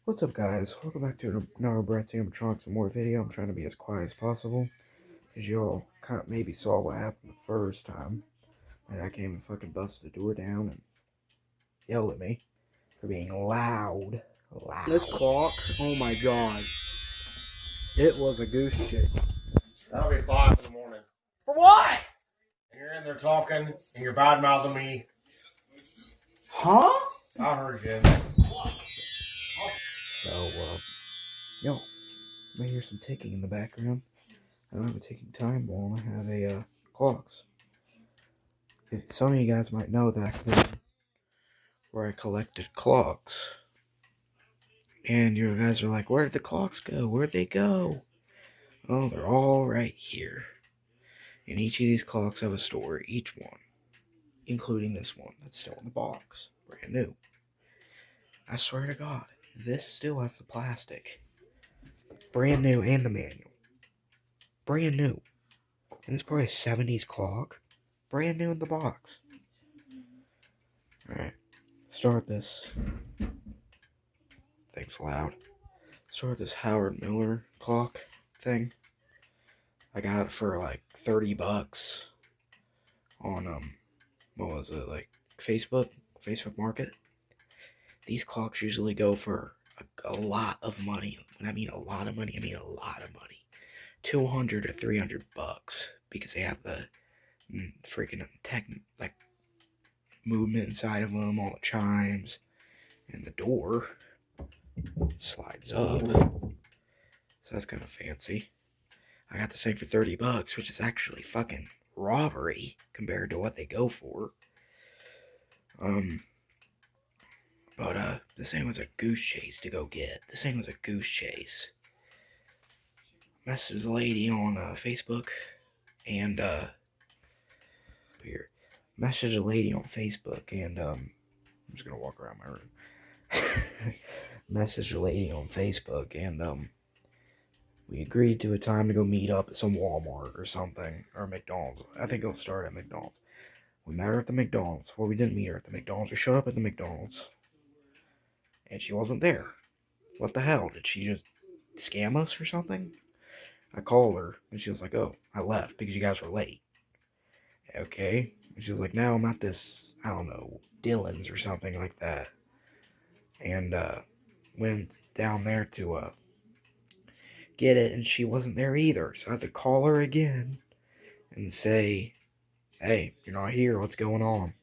What's up, guys? Welcome back to another Brett Animatronics some more video. I'm trying to be as quiet as possible, as y'all maybe saw what happened the first time. And I came and fucking busted the door down and yelled at me for being loud. This clock, oh my god. It was a goose chick. That'll be 5 in the morning. For what? And you're in there talking, and you're bad mouthing me. Huh? I heard you. So, yo, you may hear some ticking in the background. I don't have a ticking time bomb. I have a clocks. If some of you guys might know that where I collected clocks. And you guys are like, where did the clocks go? Where'd they go? Oh, they're all right here. And each of these clocks have a story, each one. Including this one that's still in the box. Brand new. I swear to God, this still has the plastic. Brand new and the manual. Brand new. And it's probably a 70s clock. Brand new in the box. Alright. Start this. Thing's loud. Start this Howard Miller clock thing. I got it for like $30 on what was it, like Facebook Market. These clocks usually go for a lot of money. When I mean a lot of money, I mean a lot of money. $200 or $300 because they have the freaking tech like movement inside of them, all the chimes, and the door slides up. So that's kind of fancy. I got the same for $30, which is actually fucking robbery compared to what they go for. But this thing was a goose chase to go get. This thing was a goose chase. Messaged a lady on Facebook, and here, messaged a lady on Facebook, and I'm just gonna walk around my room. Messaged a lady on Facebook, and we agreed to a time to go meet up at some Walmart or something, or McDonald's. I think it'll start at McDonald's. We met her at the McDonald's. Well, we didn't meet her at the McDonald's. We showed up at the McDonald's, and she wasn't there. What the hell? Did she just scam us or something? I called her, and she was like, oh, I left because you guys were late. Okay. And she was like, now I'm at this, I don't know, Dylan's or something like that. And went down there to get it, and she wasn't there either. So I had to call her again and say, hey, you're not here. What's going on?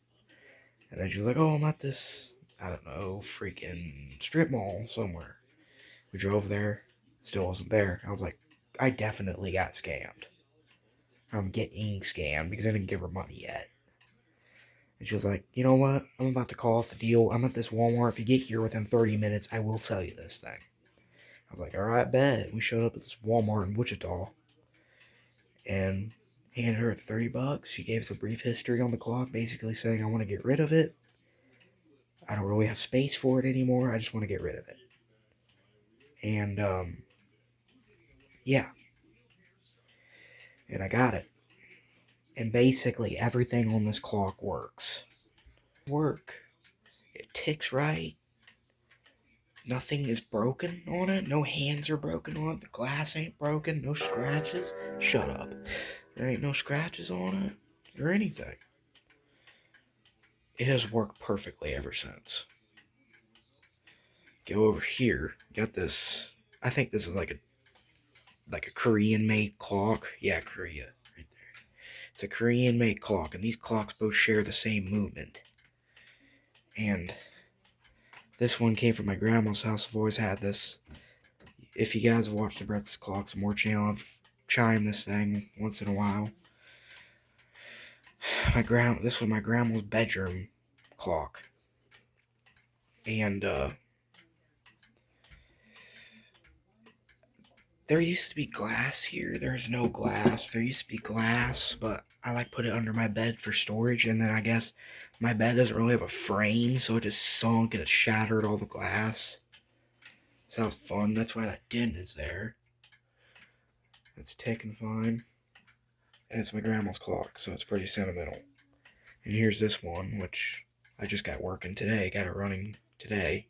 And then she was like, oh, I'm at this, I don't know, freaking strip mall somewhere. We drove there. Still wasn't there. I was like, I definitely got scammed. I'm getting scammed because I didn't give her money yet. And she was like, you know what? I'm about to call off the deal. I'm at this Walmart. If you get here within 30 minutes, I will sell you this thing. I was like, all right, bet. We showed up at this Walmart in Wichita and handed her $30. She gave us a brief history on the clock, basically saying, I want to get rid of it. I don't really have space for it anymore. I just want to get rid of it. And, yeah. And I got it. And basically everything on this clock works. It ticks right. Nothing is broken on it. No hands are broken on it. The glass ain't broken. No scratches. Shut up. There ain't no scratches on it or anything. It has worked perfectly ever since. Go over here. Got this. I think this is like a Korean made clock. Yeah, Korea. Right there. It's a Korean made clock, and these clocks both share the same movement. And this one came from my grandma's house. I've always had this. If you guys have watched the Brett's Clocks More channel, I've chimed this thing once in a while. This was my grandma's bedroom clock. And there used to be glass here. There's no glass. There used to be glass, but I put it under my bed for storage, and then I guess my bed doesn't really have a frame, so it just sunk and it shattered all the glass. Sounds fun. That's why that dent is there. It's ticking fine. And it's my grandma's clock, so it's pretty sentimental. And here's this one, which I just got working today. Got it running today.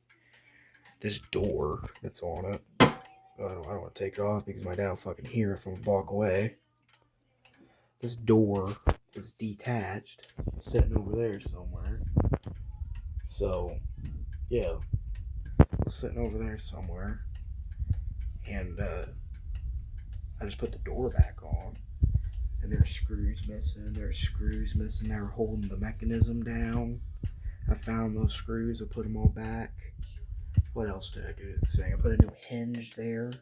this door that's on it. I don't want to take it off because my dad will fucking hear it from a block away. This door is detached, sitting over there somewhere. So, yeah, it's sitting over there somewhere. And I just put the door back on. And there's screws missing. They were holding the mechanism down. I found those screws. I put them all back. What else did I do to this thing? I put a new hinge there.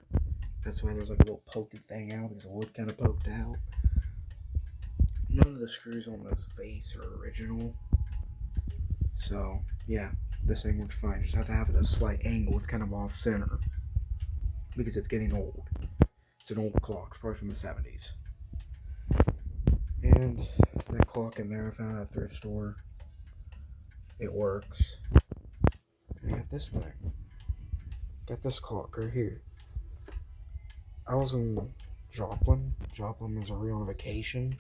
That's why there's like a little poking thing out because the wood kind of poked out. None of the screws on this face are original. So, yeah, this thing works fine. Just have to have it at a slight angle. It's kind of off center because it's getting old. It's an old clock. It's probably from the 70s. And that clock in there I found at a thrift store. It works. I got this thing. Got this clock right here. I was in Joplin. Joplin, Missouri on vacation.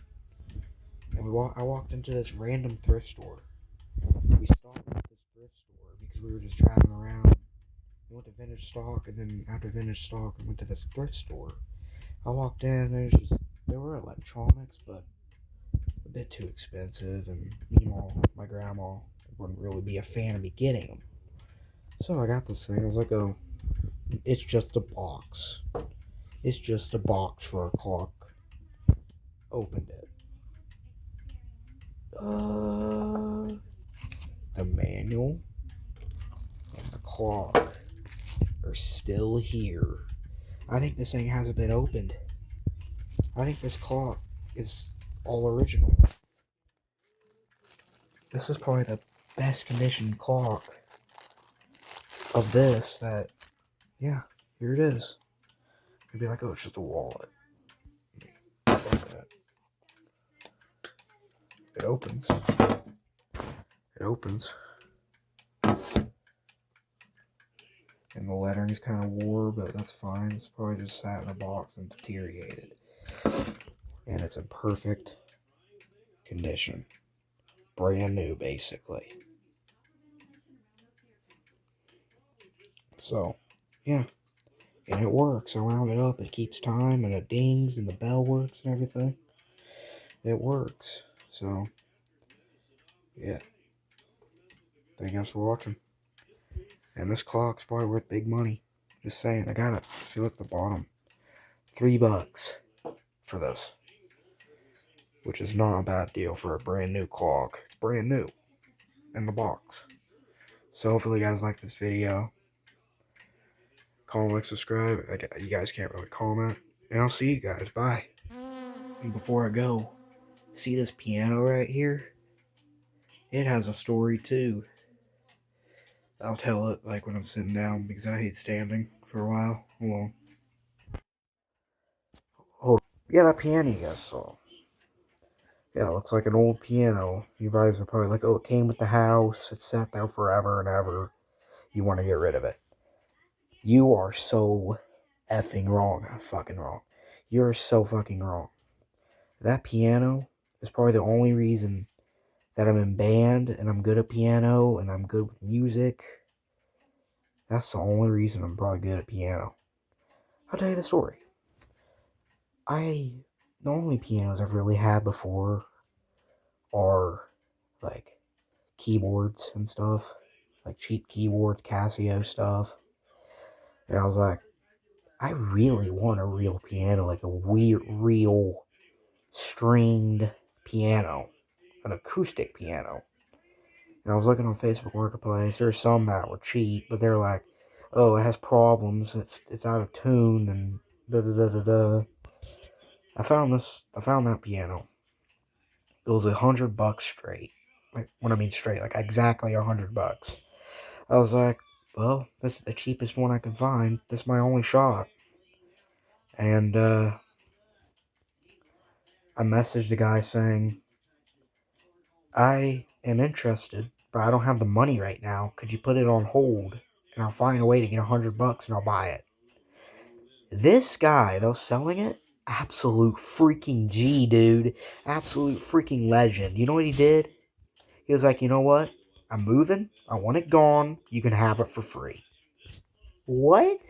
And I walked into this random thrift store. We stopped at this thrift store because we were just traveling around. We went to Vintage Stock, and then after Vintage Stock, we went to this thrift store. I walked in, and there were electronics, but a bit too expensive, and my grandma wouldn't really be a fan of me getting them. So I got this thing. I was like, oh, it's just a box. It's just a box for a clock. Opened it. The manual and the clock are still here. I think this thing hasn't been opened. I think this clock is all original. This is probably the best conditioned clock of this that, yeah, here it is. You'd be like, oh, it's just a wallet. It opens. It opens. And the lettering's kind of wore, but that's fine. It's probably just sat in a box and deteriorated. And it's in perfect condition. Brand new, basically. So, yeah. And it works. I wound it up. It keeps time, and it dings, and the bell works and everything. It works. So, yeah. Thank you guys for watching. And this clock's probably worth big money. Just saying. I got it. If you look at the bottom. $3 for this. Which is not a bad deal for a brand new clock. It's brand new. In the box. So hopefully you guys like this video. Comment, like, subscribe. You guys can't really comment. And I'll see you guys. Bye. And before I go, see this piano right here? It has a story too. I'll tell it like when I'm sitting down because I hate standing for a while. Hold on. Oh, yeah, that piano you guys saw. Yeah, it looks like an old piano. You guys are probably like, oh, it came with the house. It sat there forever and ever. You want to get rid of it. You are so effing wrong. Fucking wrong. You're so fucking wrong. That piano is probably the only reason that I'm in band and I'm good at piano and I'm good with music. That's the only reason I'm probably good at piano. I'll tell you the story. The only pianos I've really had before are like keyboards and stuff. Like cheap keyboards, Casio stuff. And I was like, I really want a real piano, like a real stringed piano, an acoustic piano. And I was looking on Facebook Marketplace. There's some that were cheap, but they're like, oh, it has problems. It's out of tune and da da da da da. I found that piano. It was $100 straight. Like when I mean straight, like exactly $100. I was like, well, this is the cheapest one I can find. This is my only shot. And I messaged the guy saying, I am interested, but I don't have the money right now. Could you put it on hold? And I'll find a way to get $100 and I'll buy it. This guy, though, selling it, absolute freaking G, dude. Absolute freaking legend. You know what he did? He was like, you know what? I'm moving. I want it gone. You can have it for free. what?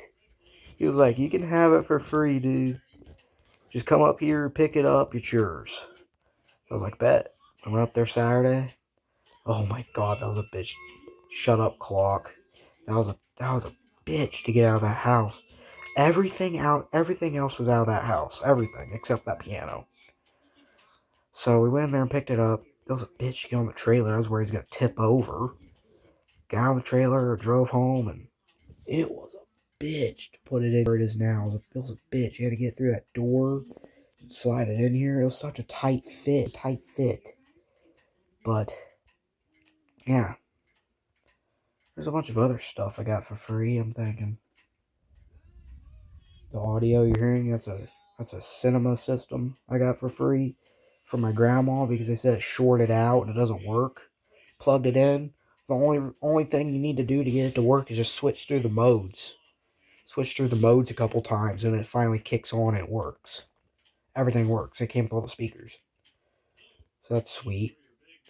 He was like, you can have it for free, dude. Just come up here, pick it up, it's yours. I was like, bet. I went up there Saturday. Oh my god, that was a bitch. Shut up, clock. That was a bitch to get out of that house. Everything else was out of that house. Everything except that piano. So we went in there and picked it up. It was a bitch to get on the trailer. I was worried he's gonna tip over. Got on the trailer, drove home, and it was a bitch to put it in where it is now. It was a bitch. You had to get through that door, slide it in here. It was such a tight fit. But yeah, there's a bunch of other stuff I got for free. I'm thinking the audio you're hearing, that's a cinema system I got for free from my grandma because they said it's shorted out and it doesn't work. Plugged it in. The only thing you need to do to get it to work is just switch through the modes. Switch through the modes a couple times and then it finally kicks on and it works. Everything works. It came with all the speakers. So that's sweet.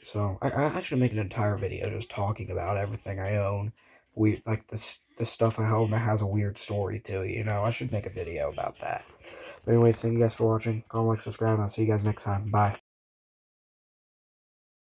So I should make an entire video just talking about everything I own. Like this stuff I own that has a weird story to it, I should make a video about that. But anyways, thank you guys for watching. Comment, like, subscribe, and I'll see you guys next time. Bye.